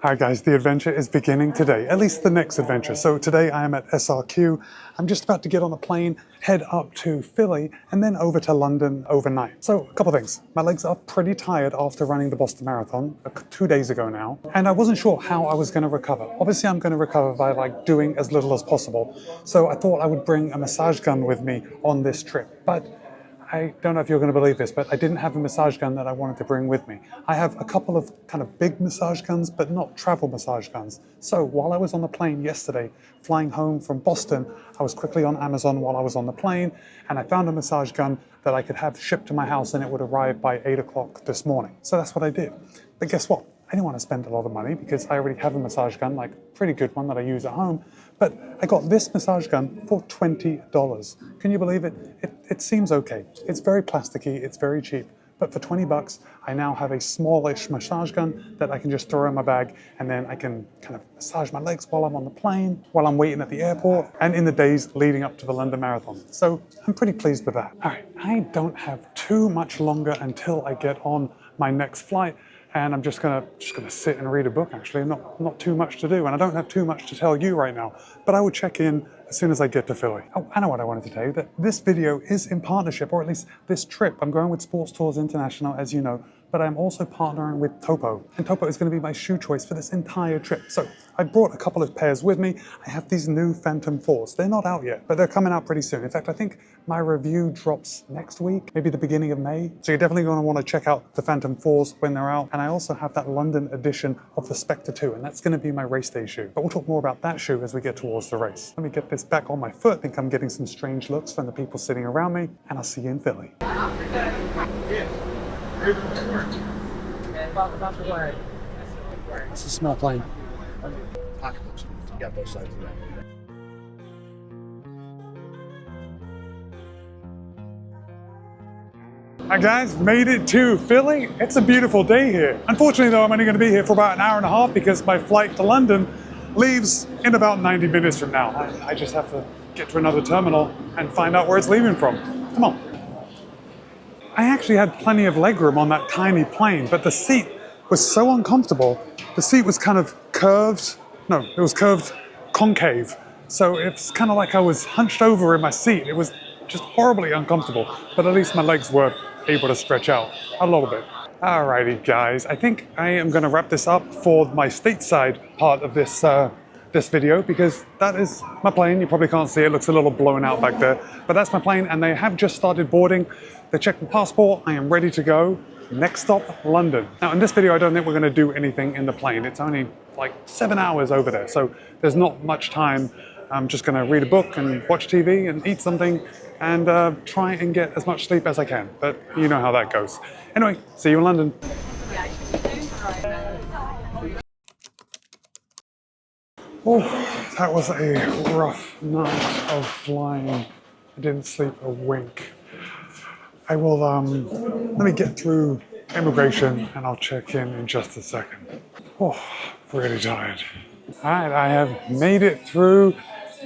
Hi guys, the adventure is beginning today, at least the next adventure. So today I am at SRQ. I'm just about to get on a plane, head up to Philly, and then over to London overnight. So a couple things. My legs are pretty tired after running the Boston Marathon 2 days ago now, and I wasn't sure how I was going to recover. Obviously I'm going to recover by doing as little as possible. So I thought I would bring a massage gun with me on this trip, but I don't know if you're going to believe this, but I didn't have a massage gun that I wanted to bring with me. I have a couple of kind of big massage guns, but not travel massage guns. So while I was on the plane yesterday, flying home from Boston, I was quickly on Amazon while I was on the plane, and I found a massage gun that I could have shipped to my house and it would arrive by 8 o'clock this morning. So that's what I did. But guess what? I didn't want to spend a lot of money because I already have a massage gun, like a pretty good one that I use at home. But I got this massage gun for $20. Can you believe it? It seems okay. It's very plasticky, it's very cheap. But for 20 bucks, I now have a smallish massage gun that I can just throw in my bag, and then I can kind of massage my legs while I'm on the plane, while I'm waiting at the airport, and in the days leading up to the London Marathon. So I'm pretty pleased with that. All right, I don't have too much longer until I get on my next flight. And I'm just gonna sit and read a book, actually. Not too much to do, and I don't have too much to tell you right now, but I will check in as soon as I get to Philly. Oh, I know what I wanted to tell you, that this video is in partnership, or at least this trip. I'm going with Sports Tours International, as you know, but I'm also partnering with Topo, and Topo is gonna be my shoe choice for this entire trip. So I brought a couple of pairs with me. I have these new Phantom 4s. They're not out yet, but they're coming out pretty soon. In fact, I think my review drops next week, maybe the beginning of May. So you're definitely gonna wanna check out the Phantom 4s when they're out. And I also have that London edition of the Spectre 2, and that's gonna be my race day shoe. But we'll talk more about that shoe as we get towards the race. Let me get this back on my foot. I think I'm getting some strange looks from the people sitting around me, and I'll see you in Philly. It's a small plane. Pocketbooks. You got both sides of that. Hi guys, made it to Philly. It's a beautiful day here. Unfortunately though, I'm only going to be here for about an hour and a half because my flight to London leaves in about 90 minutes from now. I just have to get to another terminal and find out where it's leaving from. Come on. I actually had plenty of legroom on that tiny plane, but the seat was so uncomfortable. The seat was kind of curved. No, it was curved concave. So it's kind of like I was hunched over in my seat. It was just horribly uncomfortable, but at least my legs were able to stretch out a little bit. Alrighty guys, I think I am gonna wrap this up for my stateside part of this this video, because that is my plane. You probably can't see it, it looks a little blown out back there, but that's my plane, and they have just started boarding. They checked my passport, I am ready to go. Next stop, London. Now in this video, I don't think we're gonna do anything in the plane. It's only like 7 hours over there, so there's not much time. I'm just gonna read a book and watch TV and eat something and try and get as much sleep as I can, but you know how that goes. Anyway, see you in London. Oh, that was a rough night of flying. I didn't sleep a wink. I will, let me get through immigration and I'll check in just a second. Oh, really tired. All right, I have made it through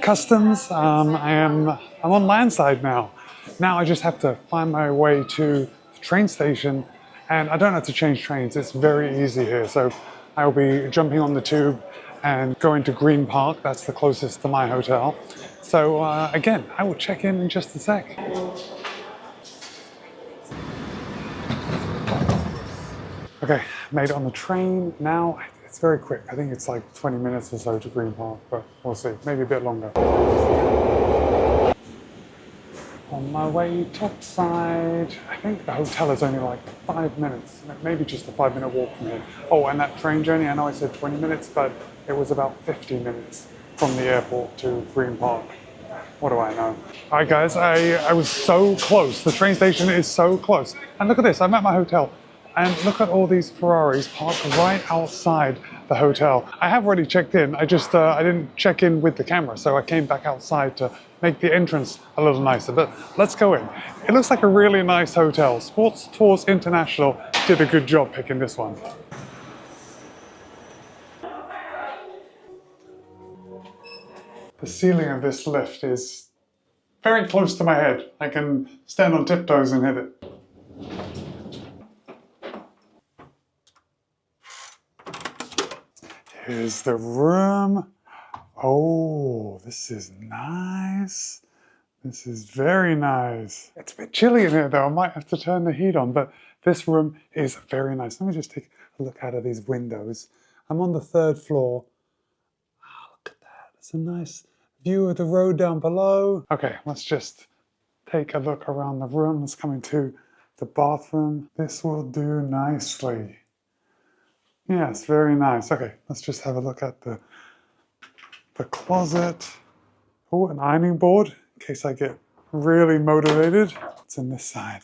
customs. I'm on landside now. Now I just have to find my way to the train station, and I don't have to change trains. It's very easy here. So I will be jumping on the tube and going to Green Park. That's the closest to my hotel. So again, I will check in just a sec. Okay, made it on the train now. It's very quick. I think it's like 20 minutes or so to Green Park, but we'll see. Maybe a bit longer. On my way topside. I think the hotel is only like 5 minutes. Maybe just a 5-minute walk from here. Oh, and that train journey, I know I said 20 minutes, but it was about 50 minutes from the airport to Green Park. What do I know? All right, guys, I was so close. The train station is so close. And look at this, I'm at my hotel. And look at all these Ferraris parked right outside the hotel. I have already checked in. I just, I didn't check in with the camera, so I came back outside to make the entrance a little nicer. But let's go in. It looks like a really nice hotel. Sports Tours International did a good job picking this one. The ceiling of this lift is very close to my head. I can stand on tiptoes and hit it. Here's the room. Oh, this is nice. This is very nice. It's a bit chilly in here though. I might have to turn the heat on, but this room is very nice. Let me just take a look out of these windows. I'm on the 3rd floor. Oh, look at that. It's a nice view of the road down below. Okay, let's just take a look around the room. Let's come into the bathroom. This will do nicely. Yes, very nice. Okay, let's just have a look at the closet. Oh, an ironing board in case I get really motivated. It's in this side.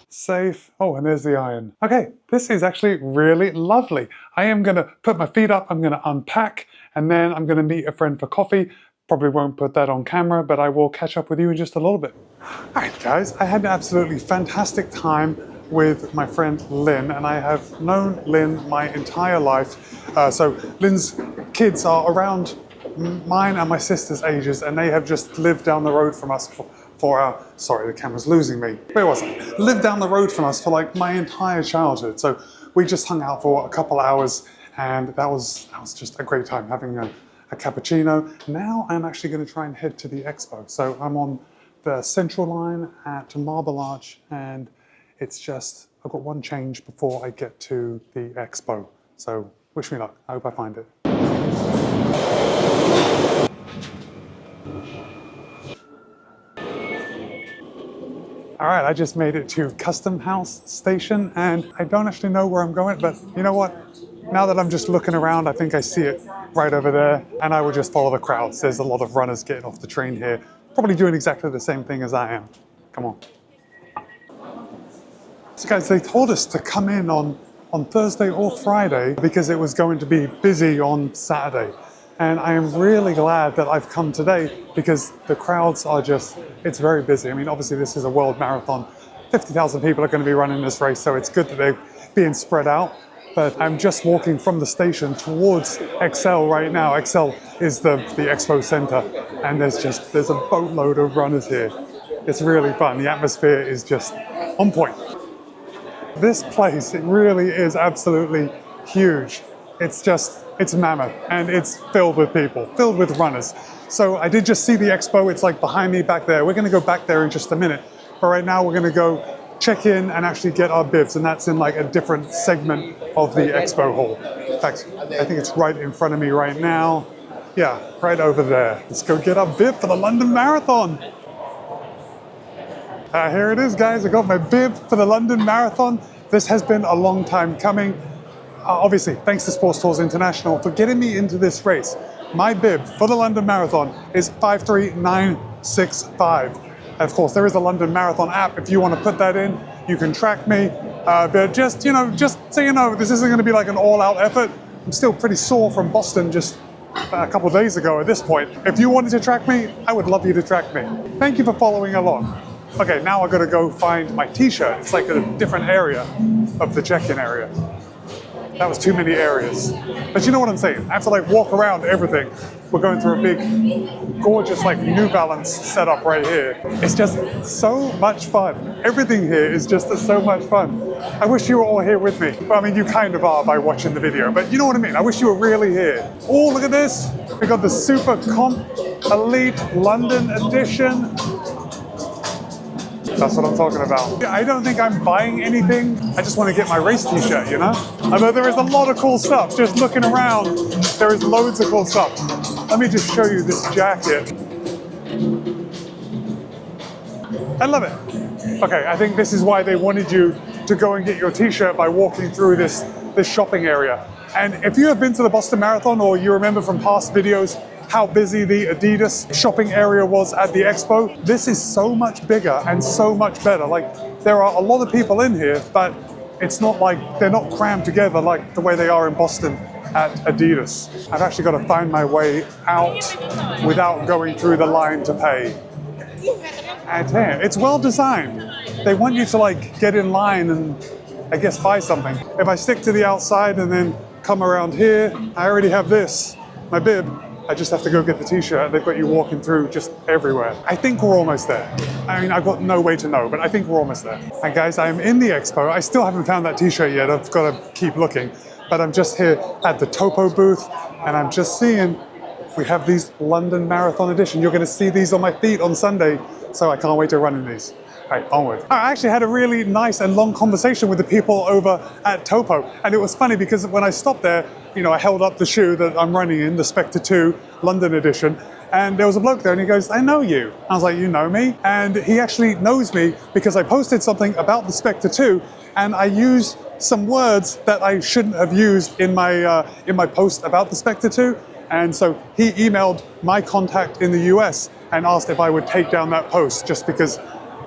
Safe. Oh, and there's the iron. Okay, this is actually really lovely. I am gonna put my feet up, I'm gonna unpack, and then I'm gonna meet a friend for coffee. Probably won't put that on camera, but I will catch up with you in just a little bit. All right, guys, I had an absolutely fantastic time with my friend Lynn, and I have known Lynn my entire life. So Lynn's kids are around mine and my sister's ages, and they have just lived down the road from us sorry, the camera's losing me. Where was I? Lived down the road from us for like my entire childhood. So we just hung out for a couple hours, and that was just a great time having a cappuccino. Now I'm actually going to try and head to the expo. So I'm on the Central Line at Marble Arch, and it's just, I've got one change before I get to the expo. So wish me luck. I hope I find it. All right, I just made it to Custom House Station, and I don't actually know where I'm going, but you know what? Now that I'm just looking around, I think I see it right over there, and I will just follow the crowds. There's a lot of runners getting off the train here, probably doing exactly the same thing as I am. Come on. So guys, they told us to come in on Thursday or Friday because it was going to be busy on Saturday. And I am really glad that I've come today because the crowds are just, it's very busy. I mean, obviously this is a world marathon. 50,000 people are going to be running this race, so it's good that they're being spread out. But I'm just walking from the station towards Excel right now. Excel is the expo center, and there's a boatload of runners here. It's really fun. The atmosphere is just on point. This place, it really is absolutely huge. It's mammoth, and it's filled with people, filled with runners. So I did just see the expo. It's like behind me back there. We're going to go back there in just a minute. But right now we're going to go check in and actually get our bibs, and that's in like a different segment of the expo hall. In fact, I think it's right in front of me right now. Yeah, right over there. Let's go get our bib for the London Marathon. Here it is, guys. I got my bib for the London Marathon. This has been a long time coming. Obviously, thanks to Sports Tours International for getting me into this race. My bib for the London Marathon is 53965. Of course, there is a London Marathon app. If you want to put that in, you can track me. But just so you know, this isn't going to be like an all-out effort. I'm still pretty sore from Boston just a couple of days ago at this point. If you wanted to track me, I would love you to track me. Thank you for following along. Okay, now I've got to go find my t-shirt. It's like a different area of the check-in area. That was too many areas. But you know what I'm saying? I have to like walk around everything. We're going through a big, gorgeous like New Balance setup right here. It's just so much fun. Everything here is just so much fun. I wish you were all here with me. Well, I mean, you kind of are by watching the video, but you know what I mean? I wish you were really here. Oh, look at this. We got the Super Comp Elite London Edition. That's what I'm talking about. I don't think I'm buying anything. I just want to get my race t-shirt, you know? Although there is a lot of cool stuff. Just looking around, there is loads of cool stuff. Let me just show you this jacket. I love it. Okay, I think this is why they wanted you to go and get your t-shirt by walking through this shopping area. And if you have been to the Boston Marathon, or you remember from past videos how busy the Adidas shopping area was at the expo, this is so much bigger and so much better. Like, there are a lot of people in here, but it's not like they're not crammed together like the way they are in Boston at Adidas. I've actually got to find my way out without going through the line to pay. And here, it's well designed. They want you to like get in line and I guess buy something. If I stick to the outside and then come around here, I already have this, my bib. I just have to go get the t-shirt. They've got you walking through just everywhere. I think we're almost there. I mean, I've got no way to know, but I think we're almost there. And guys, I'm in the expo. I still haven't found that t-shirt yet. I've got to keep looking. but I'm just here at the Topo booth, and I'm just seeing we have these London Marathon edition. You're going to see these on my feet on Sunday, so I can't wait to run in these. All right, onward. I actually had a really nice and long conversation with the people over at Topo, and it was funny because when I stopped there, you know, I held up the shoe that I'm running in, the Spectre 2 London edition, and there was a bloke there and he goes, I know you. I was like, you know me? And he actually knows me because I posted something about the Spectre 2 and I used some words that I shouldn't have used in my post about the Spectre 2. And so he emailed my contact in the US and asked if I would take down that post just because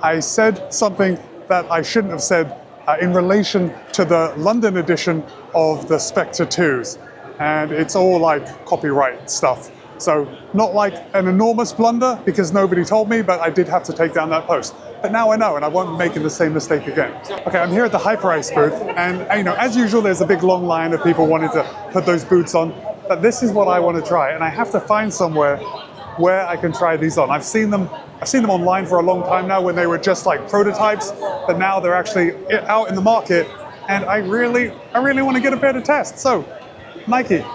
I said something that I shouldn't have said in relation to the London edition of the Spectre 2s. And it's all like copyright stuff. So not like an enormous blunder because nobody told me, but I did have to take down that post. But now I know, and I won't be making the same mistake again. Okay, I'm here at the Hyperion booth, and you know, as usual, there's a big long line of people wanting to put those boots on. But this is what I want to try, and I have to find somewhere where I can try these on. I've seen them online for a long time now when they were just like prototypes, but now they're actually out in the market, and I really want to get a pair to test. So, Nike,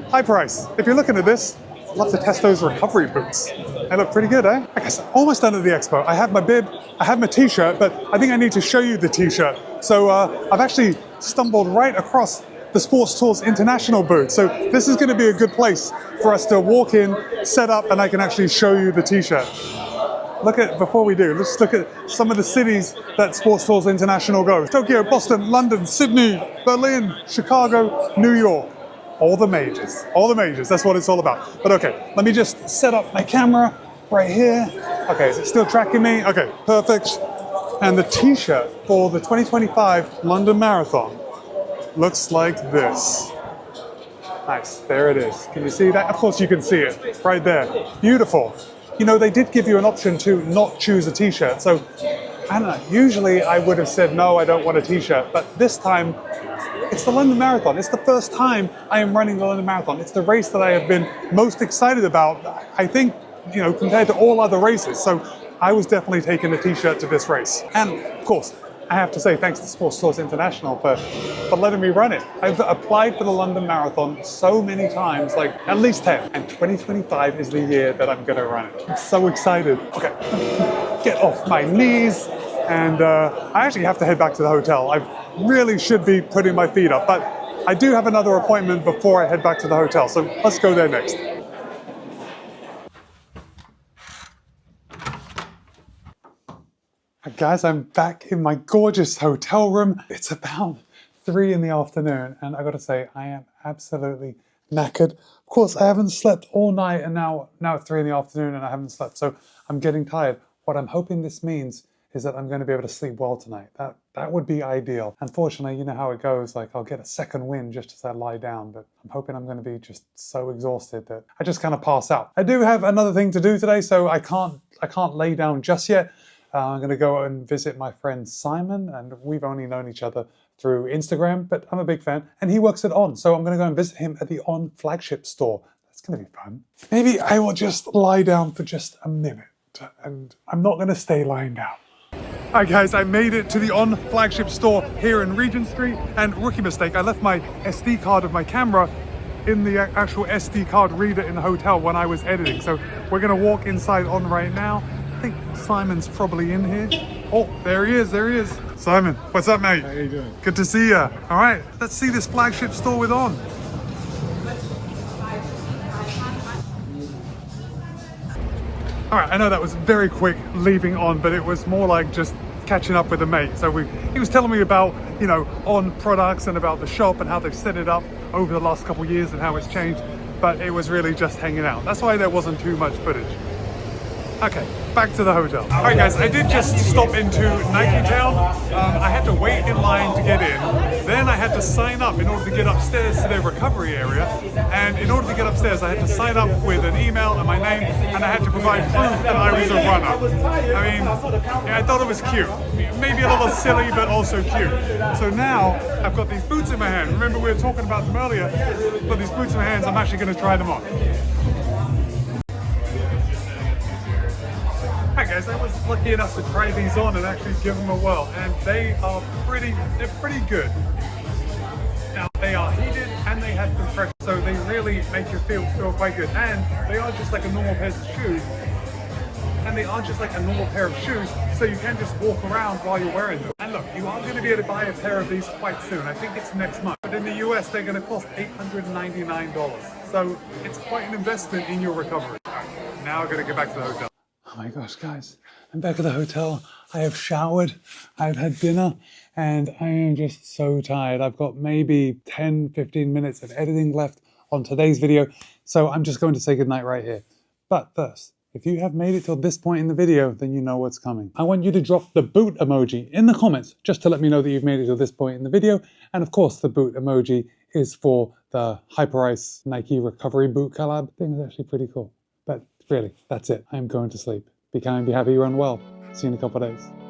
Hyperion, if you're looking at this, I'd love to test those recovery boots. They look pretty good, eh? I guess almost done at the expo. I have my bib, I have my t-shirt, but I think I need to show you the t-shirt. So I've actually stumbled right across the Sports Tools International booth. So this is going to be a good place for us to walk in, set up, and I can actually show you the t-shirt. Before we do, let's look at some of the cities that Sports Tools International goes. Tokyo, Boston, London, Sydney, Berlin, Chicago, New York. All the majors, that's what it's all about. But okay, let me just set up my camera right here. Okay, is it still tracking me? Okay, perfect. And the t-shirt for the 2025 London Marathon looks like this. Nice, there it is. Can you see that? Of course you can see it, right there. Beautiful. You know, they did give you an option to not choose a t-shirt. So, I don't know, usually I would have said, no, I don't want a t-shirt. But this time, it's the London Marathon. It's the first time I am running the London Marathon. It's the race that I have been most excited about, I think, you know, compared to all other races. So I was definitely taking a t-shirt to this race. And of course, I have to say thanks to Sports Tools International for letting me run it. I've applied for the London Marathon so many times, like at least 10. And 2025 is the year that I'm gonna run it. I'm so excited. Okay, get off my knees. And I actually have to head back to the hotel. I really should be putting my feet up, but I do have another appointment before I head back to the hotel. So let's go there next. Guys, I'm back in my gorgeous hotel room. It's about 3 in the afternoon, and I gotta say, I am absolutely knackered. Of course, I haven't slept all night, and now it's 3 in the afternoon and I haven't slept, so I'm getting tired. What I'm hoping this means is that I'm going to be able to sleep well tonight. That would be ideal. Unfortunately, you know how it goes, like I'll get a second wind just as I lie down, but I'm hoping I'm going to be just so exhausted that I just kind of pass out. I do have another thing to do today, so I can't lay down just yet. I'm going to go and visit my friend Simon, and we've only known each other through Instagram, but I'm a big fan, and he works at On, so I'm going to go and visit him at the On Flagship store. That's going to be fun. Maybe I will just lie down for just a minute, and I'm not going to stay lying down. All right guys, I made it to the On Flagship store here in Regent Street, and rookie mistake, I left my SD card of my camera in the actual SD card reader in the hotel when I was editing. So we're gonna walk inside On right now. I think Simon's probably in here. Oh, there he is. Simon, what's up, mate? How you doing? Good to see you. All right, let's see this Flagship store with On. All right, I know that was very quick leaving On, but it was more like just catching up with a mate. So he was telling me about, you know, On products and about the shop and how they've set it up over the last couple of years and how it's changed, but it was really just hanging out. That's why there wasn't too much footage. Okay, back to the hotel. All right guys, I did just stop into Nike Town. I had to wait in line to get in. Then I had to sign up in order to get upstairs to their recovery area. And in order to get upstairs, I had to sign up with an email and my name, and I had to provide proof that I was a runner. I mean, yeah, I thought it was cute. Maybe a little silly, but also cute. So now, I've got these boots in my hand. Remember we were talking about them earlier? I've got these boots in my hands, I'm actually gonna try them on. Hi guys, I was lucky enough to try these on and actually give them a whirl, and they're pretty good. Now they are heated, and they have compression, so they really make you feel quite good. And they are just like a normal pair of shoes. And they are just like a normal pair of shoes, so you can just walk around while you're wearing them. And look, you are going to be able to buy a pair of these quite soon. I think it's next month. But in the US, they're going to cost $899. So it's quite an investment in your recovery. Now I'm going to get back to the hotel. Oh my gosh, guys. I'm back at the hotel. I have showered, I've had dinner, and I am just so tired. I've got maybe 10, 15 minutes of editing left on today's video. So I'm just going to say goodnight right here. But first, if you have made it till this point in the video, then you know what's coming. I want you to drop the boot emoji in the comments just to let me know that you've made it till this point in the video. And of course, the boot emoji is for the Hyperice Nike Recovery Boot collab. I think it's actually pretty cool. But really, that's it. I'm going to sleep. Be kind, be happy, run well. See you in a couple of days.